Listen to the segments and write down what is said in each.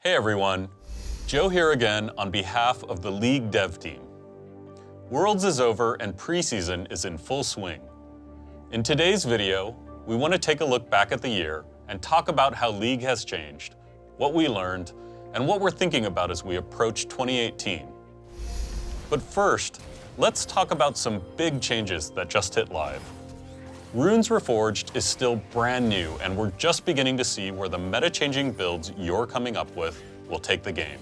Hey everyone, Joe here again on behalf of the League dev team. Worlds is over and preseason is in full swing. In today's video, we want to take a look back at the year and talk about how League has changed, what we learned, and what we're thinking about as we approach 2018. But first, let's talk about some big changes that just hit live. Runes Reforged is still brand new, and we're just beginning to see where the meta-changing builds you're coming up with will take the game.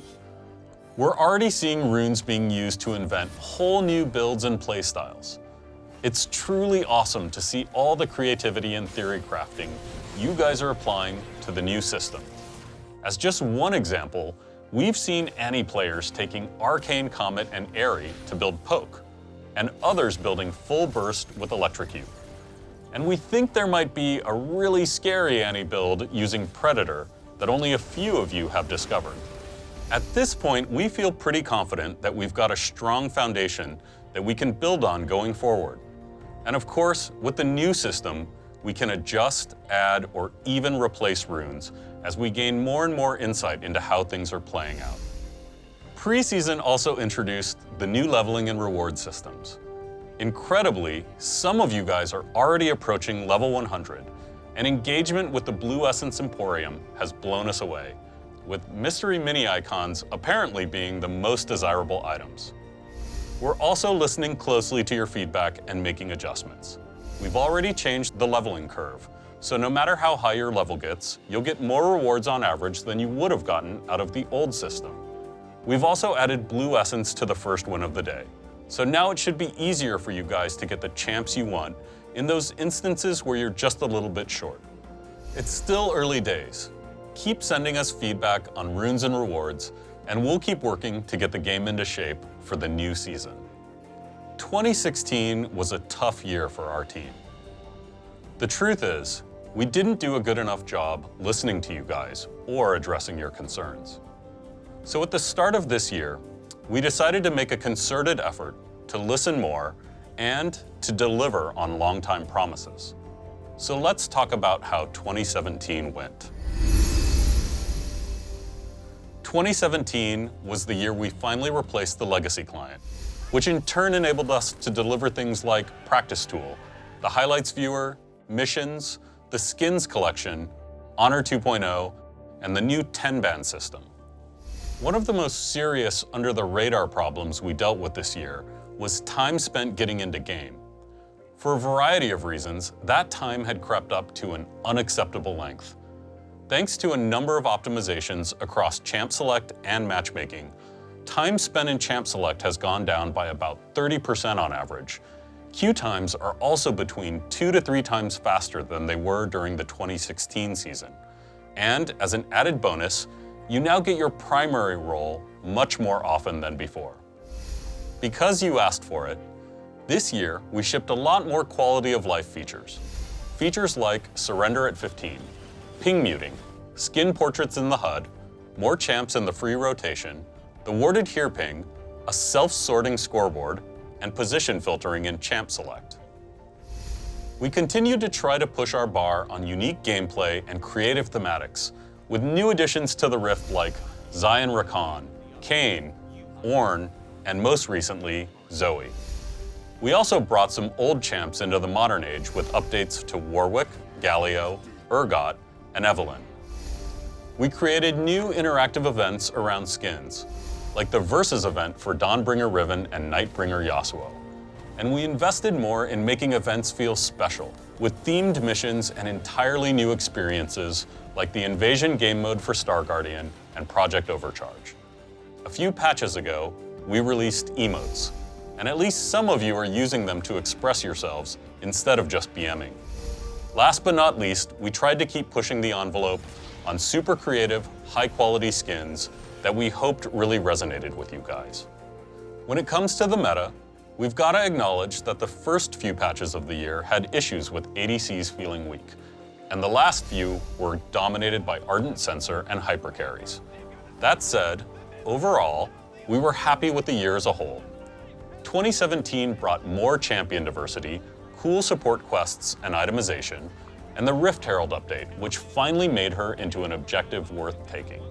We're already seeing runes being used to invent whole new builds and playstyles. It's truly awesome to see all the creativity and theory crafting you guys are applying to the new system. As just one example, we've seen Année players taking Arcane Comet and Airy to build Poke, and others building Full Burst with Electrocute. And we think there might be a really scary Année build using Predator that only a few of you have discovered. At this point, we feel pretty confident that we've got a strong foundation that we can build on going forward. And of course, with the new system, we can adjust, add, or even replace runes as we gain more and more insight into how things are playing out. Preseason also introduced the new leveling and reward systems. Incredibly, some of you guys are already approaching level 100, and engagement with the Blue Essence Emporium has blown us away, with mystery mini icons apparently being the most desirable items. We're also listening closely to your feedback and making adjustments. We've already changed the leveling curve, so no matter how high your level gets, you'll get more rewards on average than you would have gotten out of the old system. We've also added Blue Essence to the first win of the day. So now it should be easier for you guys to get the champs you want in those instances where you're just a little bit short. It's still early days. Keep sending us feedback on runes and rewards, and we'll keep working to get the game into shape for the new season. 2016 was a tough year for our team. The truth is, we didn't do a good enough job listening to you guys or addressing your concerns. So at the start of this year, we decided to make a concerted effort to listen more and to deliver on long-time promises. So let's talk about how 2017 went. 2017 was the year we finally replaced the legacy client, which in turn enabled us to deliver things like Practice Tool, the Highlights Viewer, Missions, the Skins Collection, Honor 2.0, and the new 10-band system. One of the most serious under-the-radar problems we dealt with this year was time spent getting into game. For a variety of reasons, that time had crept up to an unacceptable length. Thanks to a number of optimizations across Champ Select and matchmaking, time spent in Champ Select has gone down by about 30% on average. Queue times are also between 2 to 3 times faster than they were during the 2016 season. And as an added bonus, you now get your primary role much more often than before. Because you asked for it, this year we shipped a lot more quality of life features. Features like Surrender at 15, ping muting, skin portraits in the HUD, more champs in the free rotation, the warded here ping, a self-sorting scoreboard, and position filtering in Champ Select. We continued to try to push our bar on unique gameplay and creative thematics, with new additions to the Rift like Zion Rakan, Kayn, Ornn, and most recently, Zoe. We also brought some old champs into the modern age with updates to Warwick, Galio, Urgot, and Evelynn. We created new interactive events around skins, like the Versus event for Dawnbringer Riven and Nightbringer Yasuo. And we invested more in making events feel special, with themed missions and entirely new experiences like the Invasion game mode for Star Guardian and Project Overcharge. A few patches ago, we released emotes, and at least some of you are using them to express yourselves instead of just BMing. Last but not least, we tried to keep pushing the envelope on super creative, high-quality skins that we hoped really resonated with you guys. When it comes to the meta, we've got to acknowledge that the first few patches of the year had issues with ADCs feeling weak, and the last few were dominated by Ardent Sensor and Hypercarries. That said, overall, we were happy with the year as a whole. 2017 brought more champion diversity, cool support quests and itemization, and the Rift Herald update, which finally made her into an objective worth taking.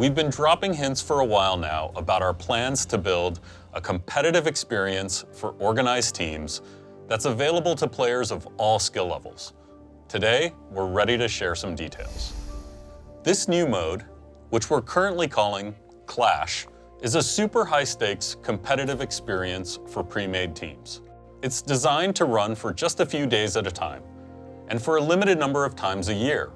We've been dropping hints for a while now about our plans to build a competitive experience for organized teams that's available to players of all skill levels. Today, we're ready to share some details. This new mode, which we're currently calling Clash, is a super high-stakes competitive experience for pre-made teams. It's designed to run for just a few days at a time, and for a limited number of times a year.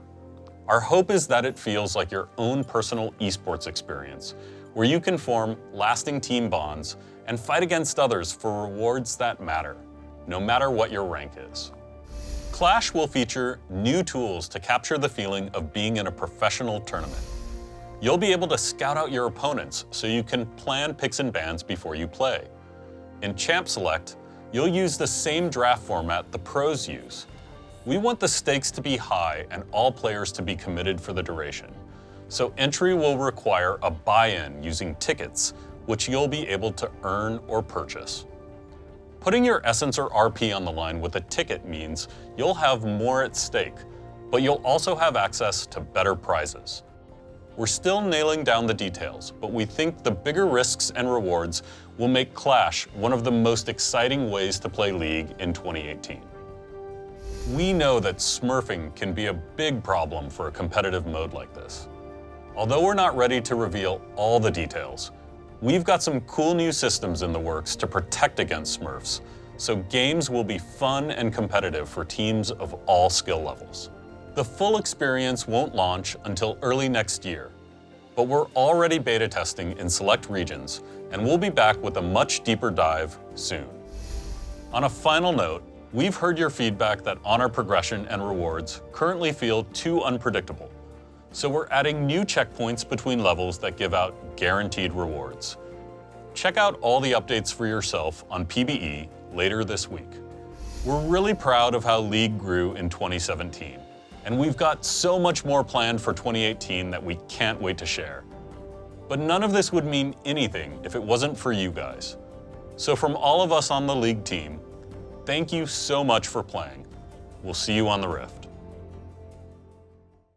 Our hope is that it feels like your own personal esports experience, where you can form lasting team bonds and fight against others for rewards that matter, no matter what your rank is. Clash will feature new tools to capture the feeling of being in a professional tournament. You'll be able to scout out your opponents so you can plan picks and bans before you play. In Champ Select, you'll use the same draft format the pros use. We want the stakes to be high and all players to be committed for the duration. So entry will require a buy-in using tickets, which you'll be able to earn or purchase. Putting your essence or RP on the line with a ticket means you'll have more at stake, but you'll also have access to better prizes. We're still nailing down the details, but we think the bigger risks and rewards will make Clash one of the most exciting ways to play League in 2018. We know that smurfing can be a big problem for a competitive mode like this. Although we're not ready to reveal all the details, we've got some cool new systems in the works to protect against smurfs, so games will be fun and competitive for teams of all skill levels. The full experience won't launch until early next year, but we're already beta testing in select regions, and we'll be back with a much deeper dive soon. On a final note, we've heard your feedback that honor progression and rewards currently feel too unpredictable, so we're adding new checkpoints between levels that give out guaranteed rewards. Check out all the updates for yourself on PBE later this week. We're really proud of how League grew in 2017. And we've got so much more planned for 2018 that we can't wait to share. But none of this would mean anything if it wasn't for you guys. So from all of us on the League team, thank you so much for playing. We'll see you on the Rift.